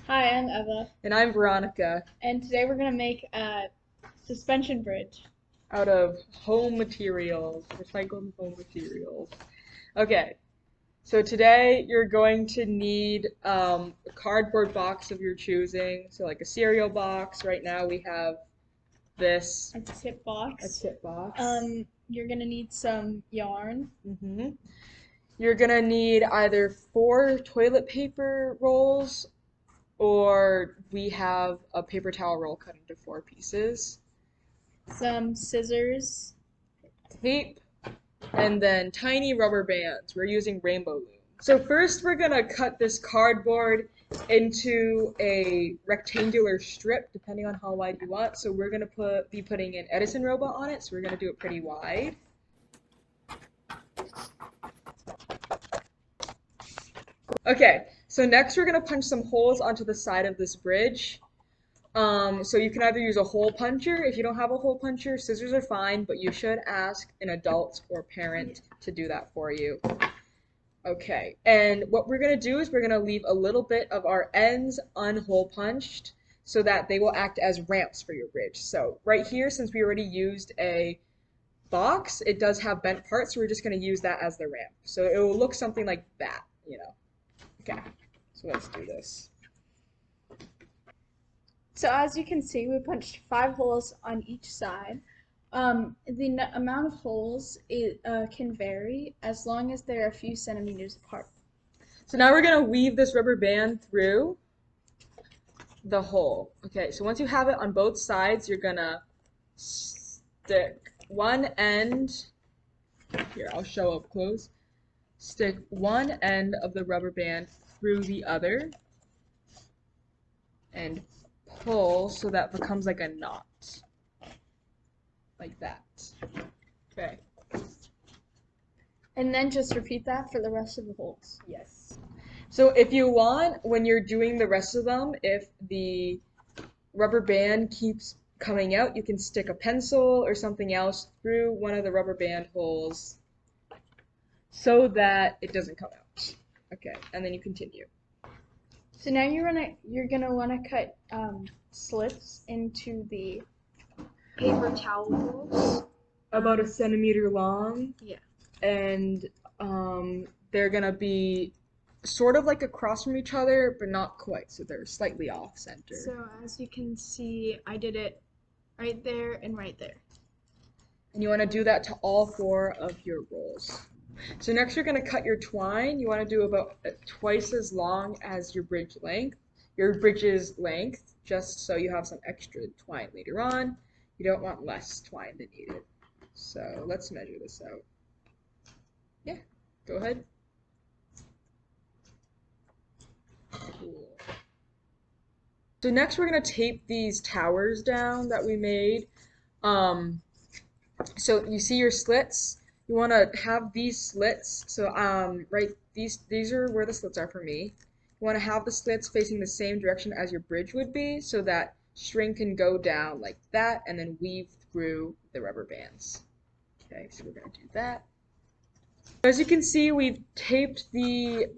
Hi, I'm Eva, And I'm Veronica, and today we're gonna make a suspension bridge. out of home materials, recycled home materials. Okay, so today you're going to need a cardboard box of your choosing. So like a cereal box. Right now we have this, A tip a box. tip box. You're gonna need some yarn. hmm You're gonna need either 4 toilet paper rolls, or we have a paper towel roll cut into 4 pieces, Some scissors. tape, and then tiny rubber bands. We're using rainbow loom. So first we're gonna cut this cardboard into a rectangular strip, depending on how wide you want. So we're gonna be putting an Edison robot on it, so we're gonna do it pretty wide. Okay, so next we're gonna punch some holes onto the side of this bridge. So you can either use a hole puncher. If you don't have a hole puncher, scissors are fine, but you should ask an adult or parent to do that for you. Okay, and what we're gonna do is we're gonna leave a little bit of our ends unhole punched so that they will act as ramps for your bridge. So right here, since we already used a box, it does have bent parts, so we're just gonna use that as the ramp. So it will look something like that. Okay, so let's do this. So as you can see, we punched 5 holes on each side. The amount of holes can vary as long as they're a few centimeters apart. So now we're gonna weave this rubber band through the hole. Okay, so once you have it on both sides, you're gonna stick one end, here, I'll show up close. Stick one end of the rubber band through the other and pull so that becomes like a knot. Like that. Okay. And then just repeat that for the rest of the holes. Yes. So if you want, when you're doing the rest of them, if the rubber band keeps coming out, you can stick a pencil or something else through one of the rubber band holes so that it doesn't come out. Okay, and then you continue. So now you're gonna wanna cut slits into the paper towel rolls. About a centimeter long, Yeah. and they're gonna be sort of like across from each other, but not quite, so they're slightly off center. So as you can see, I did it right there and right there. And you want to do that to all 4 of your rolls. So next you're going to cut your twine. You want to do about twice as long as your bridge's length, just so you have some extra twine later on. You don't want less twine than needed. So let's measure this out. Yeah, go ahead. Cool. So next we're going to tape these towers down that we made. So you see your slits. You want to have these slits. So right, these are where the slits are for me. You want to have the slits facing the same direction as your bridge would be, so that string can go down like that and then weave through the rubber bands. Okay, so we're gonna do that. As you can see, we've taped the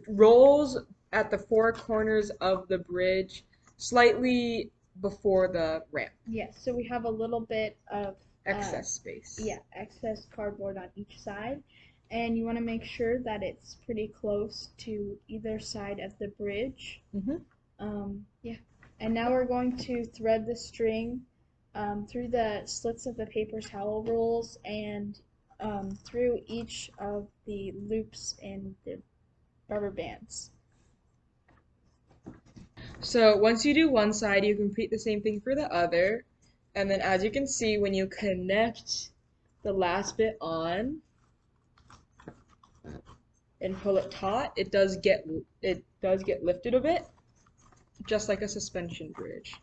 rolls at the 4 corners of the bridge slightly before the ramp. Yes, so we have a little bit of Excess space. excess cardboard on each side, and you want to make sure that it's pretty close to either side of the bridge. Mm-hmm. Yeah, and now we're going to thread the string through the slits of the paper towel rolls and through each of the loops in the rubber bands. So once you do one side, you can repeat the same thing for the other. And then as you can see, when you connect the last bit on and pull it taut, it does get lifted a bit, just like a suspension bridge.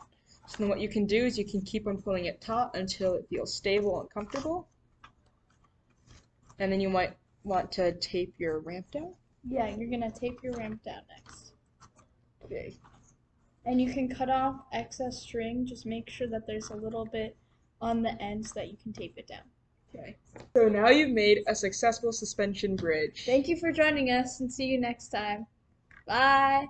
So then what you can do is you can keep on pulling it taut until it feels stable and comfortable. And then you might want to tape your ramp down. Yeah, you're gonna tape your ramp down next. Okay. And you can cut off excess string, just make sure that there's a little bit on the ends that you can tape it down. Okay. So now you've made a successful suspension bridge. Thank you for joining us and see you next time. Bye!